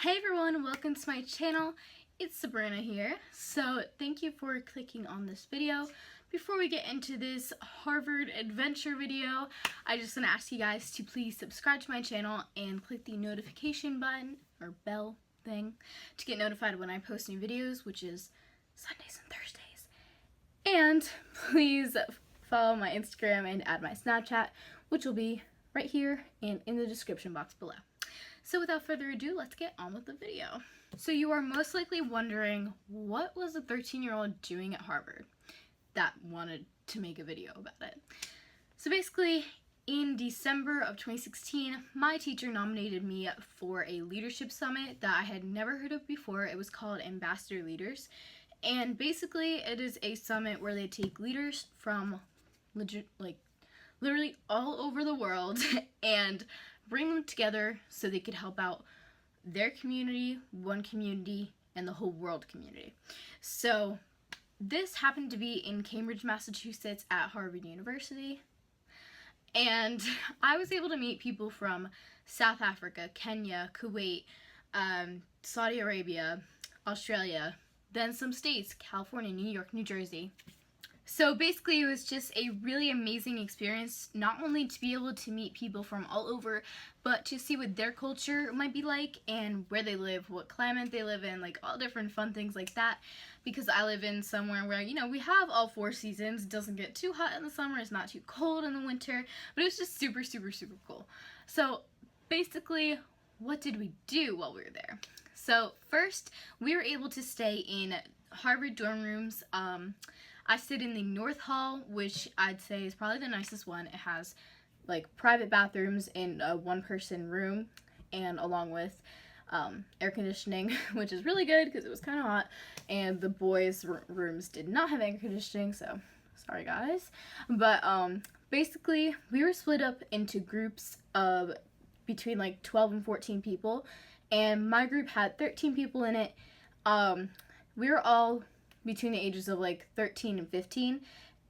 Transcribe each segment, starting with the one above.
Hey everyone, welcome to my channel. It's Sabrina here. So thank you for clicking on this video. Before we get into this Harvard adventure video, I just want to ask you guys to please subscribe to my channel and click the notification button or bell thing to get notified when I post new videos, which is Sundays and Thursdays. And please follow my Instagram and add my Snapchat, which will be right here and in the description box below. So without further ado, let's get on with the video. So you are most likely wondering, what was a 13-year-old doing at Harvard that wanted to make a video about it? So basically, in December of 2016, my teacher nominated me for a leadership summit that I had never heard of before. It was called Ambassador Leaders. And basically, it is a summit where they take leaders from literally all over the world and bring them together so they could help out their community, one community, and the whole world community. So this happened to be in Cambridge, Massachusetts at Harvard University. And I was able to meet people from South Africa, Kenya, Kuwait, Saudi Arabia, Australia, then some states, California, New York, New Jersey. So basically it was just a really amazing experience, not only to be able to meet people from all over, but to see what their culture might be like and where they live, what climate they live in, like all different fun things like that. Because I live in somewhere where, you know, we have all 4 seasons. It doesn't get too hot in the summer, it's not too cold in the winter, but it was just super, super, super cool. So basically, what did we do while we were there? So first, we were able to stay in Harvard dorm rooms. I stayed in the North Hall, which I'd say is probably the nicest one. It has like private bathrooms in a one-person room, and along with air conditioning, which is really good because it was kind of hot. And the boys' rooms did not have air conditioning, so sorry guys. But basically, we were split up into groups of between like 12 and 14 people, and my group had 13 people in it. We were all between the ages of like 13 and 15,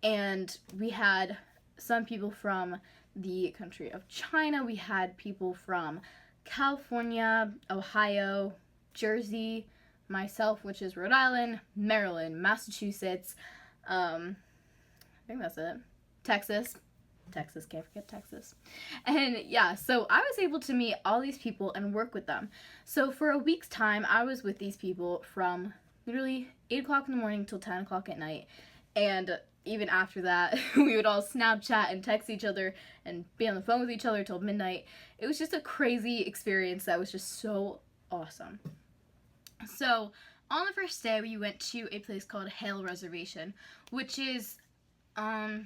and we had some people from the country of China, we had people from California, Ohio, Jersey, myself, which is Rhode Island, Maryland, Massachusetts, I think that's it, Texas, can't forget Texas. And yeah, so I was able to meet all these people and work with them. So for a week's time, I was with these people from literally 8 o'clock in the morning till 10 o'clock at night, and even after that we would all Snapchat and text each other and be on the phone with each other till midnight. It was just a crazy experience that was just so awesome. So on the first day, we went to a place called Hale Reservation, which is I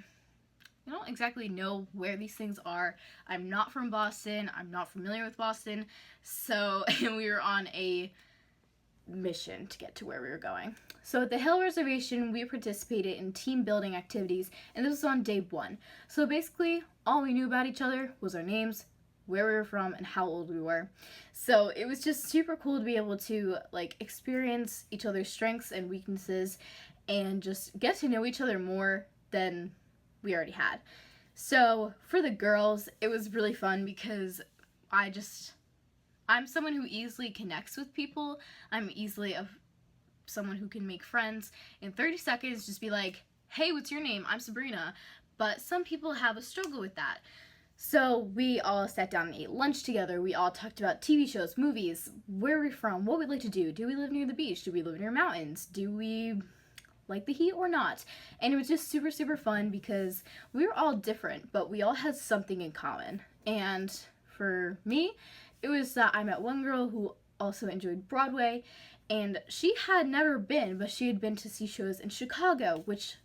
don't exactly know where these things are. I'm not from Boston, I'm not familiar with Boston, so we were on a mission to get to where we were going. So at the Hale Reservation, we participated in team building activities, and this was on day 1. So basically, all we knew about each other was our names, where we were from, and how old we were. So it was just super cool to be able to like experience each other's strengths and weaknesses and just get to know each other more than we already had. So for the girls, it was really fun because I'm someone who easily connects with people. I'm easily someone who can make friends in 30 seconds, just be like, hey, what's your name? I'm Sabrina. But some people have a struggle with that. So we all sat down and ate lunch together. We all talked about TV shows, movies, where we're from, what we'd like to do. Do we live near the beach? Do we live near mountains? Do we like the heat or not? And it was just super, super fun because we were all different, but we all had something in common. And for me, it was that I met one girl who also enjoyed Broadway, and she had never been, but she had been to see shows in Chicago, which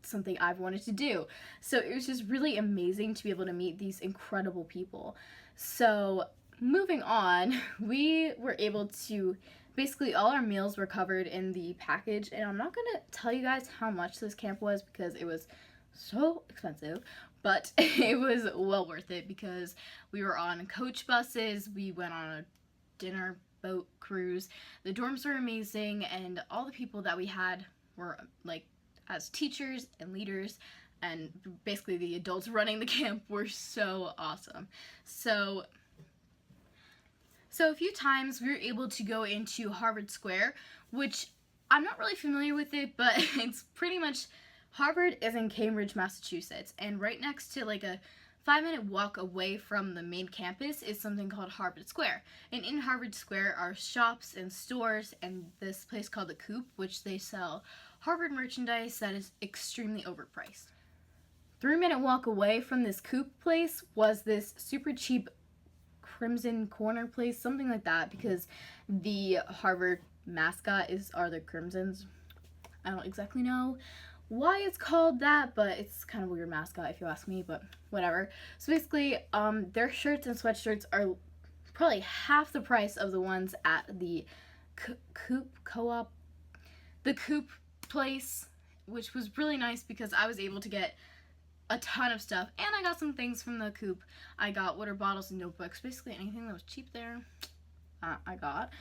something I've wanted to do. So it was just really amazing to be able to meet these incredible people. So moving on, we were able to, basically all our meals were covered in the package, and I'm not gonna tell you guys how much this camp was because it was so expensive, but it was well worth it because we were on coach buses, we went on a dinner boat cruise, the dorms were amazing, and all the people that we had were like as teachers and leaders, and basically the adults running the camp were so awesome. So So a few times we were able to go into Harvard Square, which I'm not really familiar with it, but it's pretty much, Harvard is in Cambridge, Massachusetts, and right next to like a 5-minute walk away from the main campus is something called Harvard Square. And in Harvard Square are shops and stores and this place called the Coop, which they sell Harvard merchandise that is extremely overpriced. 3-minute walk away from this Coop place was this super cheap Crimson Corner place, something like that, because the Harvard mascot are the Crimsons. I don't exactly know why it's called that, but it's kind of a weird mascot if you ask me, but whatever. So basically, their shirts and sweatshirts are probably half the price of the ones at the Coop place, which was really nice because I was able to get a ton of stuff, and I got some things from the Coop. I got water bottles and notebooks, basically anything that was cheap there, I got.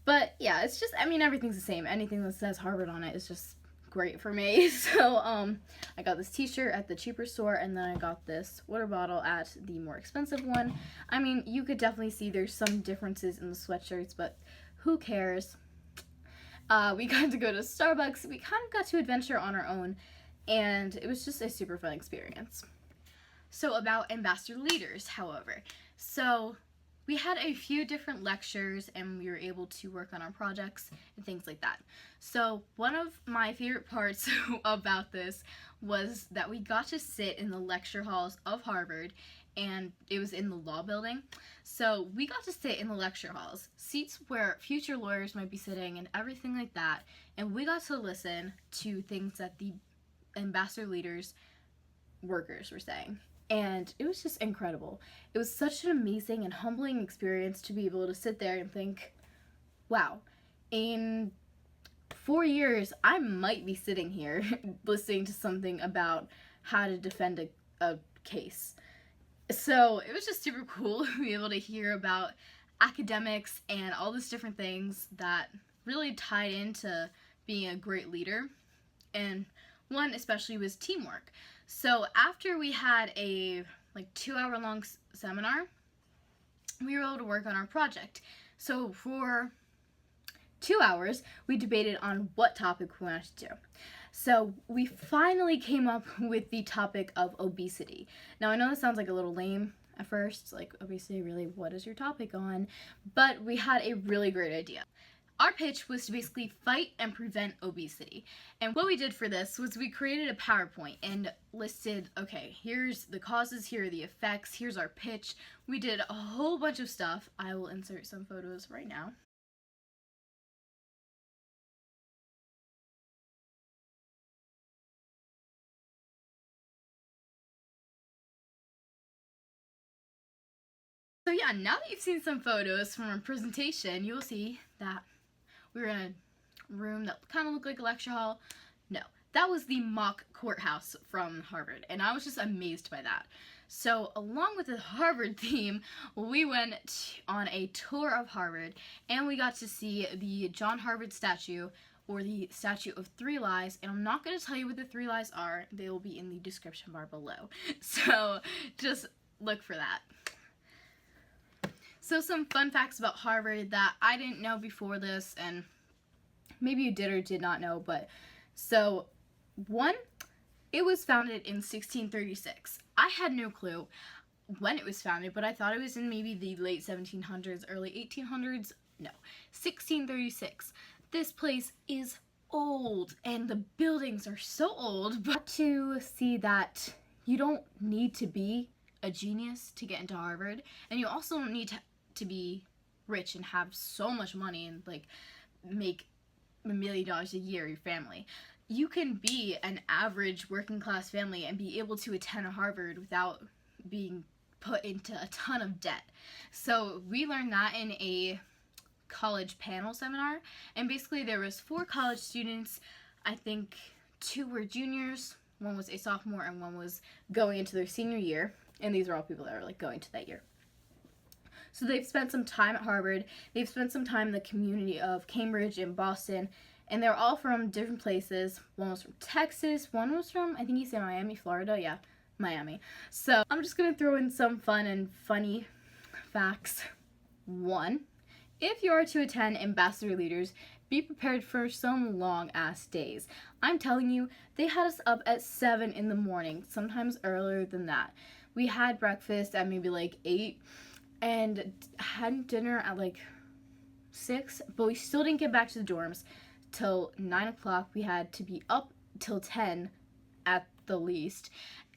But yeah, it's just, I mean, everything's the same. Anything that says Harvard on it is just great for me. So I got this t-shirt at the cheaper store, and then I got this water bottle at the more expensive one. I mean, you could definitely see there's some differences in the sweatshirts, but who cares? We got to go to Starbucks. We kind of got to adventure on our own, and it was just a super fun experience. So about ambassador leaders, however. So we had a few different lectures and we were able to work on our projects and things like that. So one of my favorite parts about this was that we got to sit in the lecture halls of Harvard, and it was in the law building. So we got to sit in the lecture halls, seats where future lawyers might be sitting and everything like that, and we got to listen to things that the ambassador leaders workers were saying, and it was just incredible. It was such an amazing and humbling experience to be able to sit there and think, wow, in 4 years I might be sitting here listening to something about how to defend a case. So it was just super cool to be able to hear about academics and all these different things that really tied into being a great leader. And one especially was teamwork. So after we had a 2-hour-long seminar, we were able to work on our project. So for 2 hours, we debated on what topic we wanted to do. So we finally came up with the topic of obesity. Now I know this sounds like a little lame at first, like obesity, really, what is your topic on? But we had a really great idea. Our pitch was to basically fight and prevent obesity. And what we did for this was we created a PowerPoint and listed, okay, here's the causes, here are the effects, here's our pitch. We did a whole bunch of stuff. I will insert some photos right now. So yeah, now that you've seen some photos from our presentation, you'll see that we were in a room that kind of looked like a lecture hall. No, that was the mock courthouse from Harvard, and I was just amazed by that. So along with the Harvard theme, we went on a tour of Harvard, and we got to see the John Harvard statue, or the Statue of 3 Lies, and I'm not going to tell you what the 3 lies are. They will be in the description bar below. So just look for that. So some fun facts about Harvard that I didn't know before this, and maybe you did or did not know, but so one, it was founded in 1636. I had no clue when it was founded, but I thought it was in maybe the late 1700s, early 1800s. No, 1636. This place is old, and the buildings are so old, but to see that you don't need to be a genius to get into Harvard, and you also don't need to be rich and have so much money and make $1 million a year, your family. You can be an average working class family and be able to attend Harvard without being put into a ton of debt. So we learned that in a college panel seminar, and basically there was 4 college students. I think 2 were juniors, 1 was a sophomore, and 1 was going into their senior year, and these are all people that are going to that year. So they've spent some time at Harvard, they've spent some time in the community of Cambridge and Boston, and they're all from different places. 1 was from Texas, 1 was from, I think he said Miami, Florida, yeah, Miami. So I'm just going to throw in some fun and funny facts. 1. If you are to attend Ambassador Leaders, be prepared for some long-ass days. I'm telling you, they had us up at 7 in the morning, sometimes earlier than that. We had breakfast at maybe like 8 and had dinner at like 6, but we still didn't get back to the dorms till 9 o'clock. We had to be up till 10 at the least,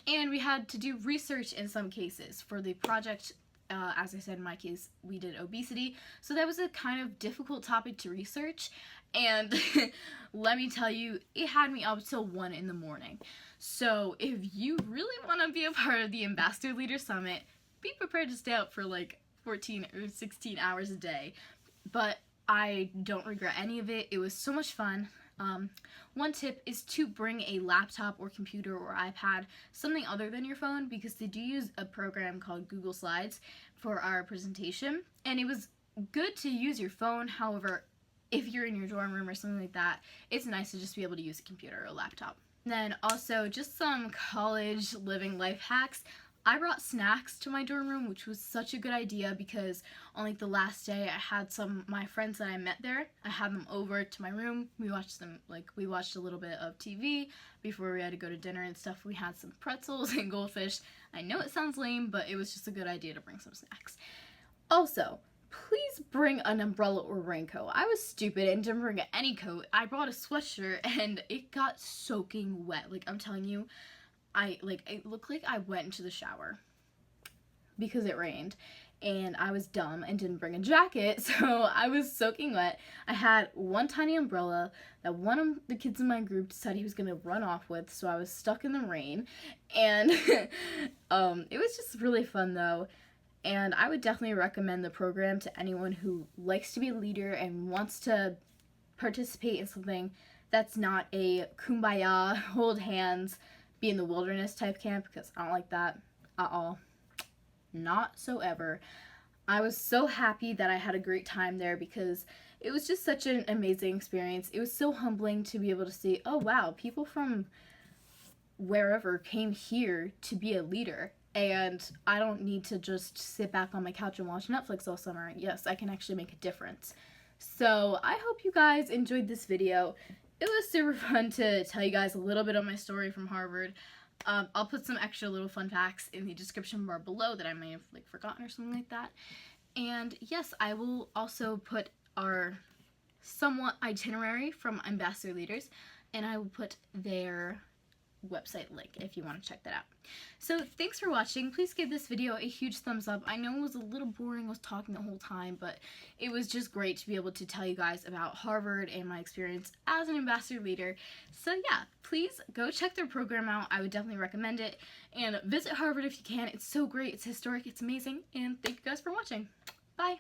and we had to do research in some cases for the project. As I said, in my case, we did obesity, so that was a kind of difficult topic to research, and let me tell you, it had me up till 1 in the morning. So if you really want to be a part of the Ambassador Leader Summit, be prepared to stay up for like 14 or 16 hours a day, but I don't regret any of it. It was so much fun. One tip is to bring a laptop or computer or iPad, something other than your phone, because they do use a program called Google Slides for our presentation, and it was good to use your phone. However, if you're in your dorm room or something like that, it's nice to just be able to use a computer or a laptop. And then also just some college living life hacks. I brought snacks to my dorm room, which was such a good idea because on like the last day I had some my friends that I met there. I had them over to my room. We watched a little bit of TV before we had to go to dinner and stuff. We had some pretzels and goldfish. I know it sounds lame, but it was just a good idea to bring some snacks. Also, please bring an umbrella or raincoat. I was stupid and didn't bring any coat. I brought a sweatshirt and it got soaking wet. Like, I'm telling you, it looked like I went into the shower because it rained, and I was dumb and didn't bring a jacket, so I was soaking wet. I had one tiny umbrella that one of the kids in my group decided he was gonna run off with, so I was stuck in the rain, and it was just really fun though, and I would definitely recommend the program to anyone who likes to be a leader and wants to participate in something that's not a kumbaya, hold hands, be in the wilderness type camp, because I don't like that at all. Not so ever. I was so happy that I had a great time there because it was just such an amazing experience. It was so humbling to be able to see, oh wow, people from wherever came here to be a leader, and I don't need to just sit back on my couch and watch Netflix all summer. Yes, I can actually make a difference. So I hope you guys enjoyed this video. It was super fun to tell you guys a little bit of my story from Harvard. I'll put some extra little fun facts in the description bar below that I may have forgotten or something like that. And yes, I will also put our somewhat itinerary from Ambassador Leaders, and I will put their website link if you want to check that out. So thanks for watching. Please give this video a huge thumbs up. I know it was a little boring, I was talking the whole time, but it was just great to be able to tell you guys about Harvard and my experience as an ambassador leader. So yeah, please go check their program out. I would definitely recommend it, and visit Harvard if you can. It's so great, it's historic, it's amazing, and thank you guys for watching. Bye!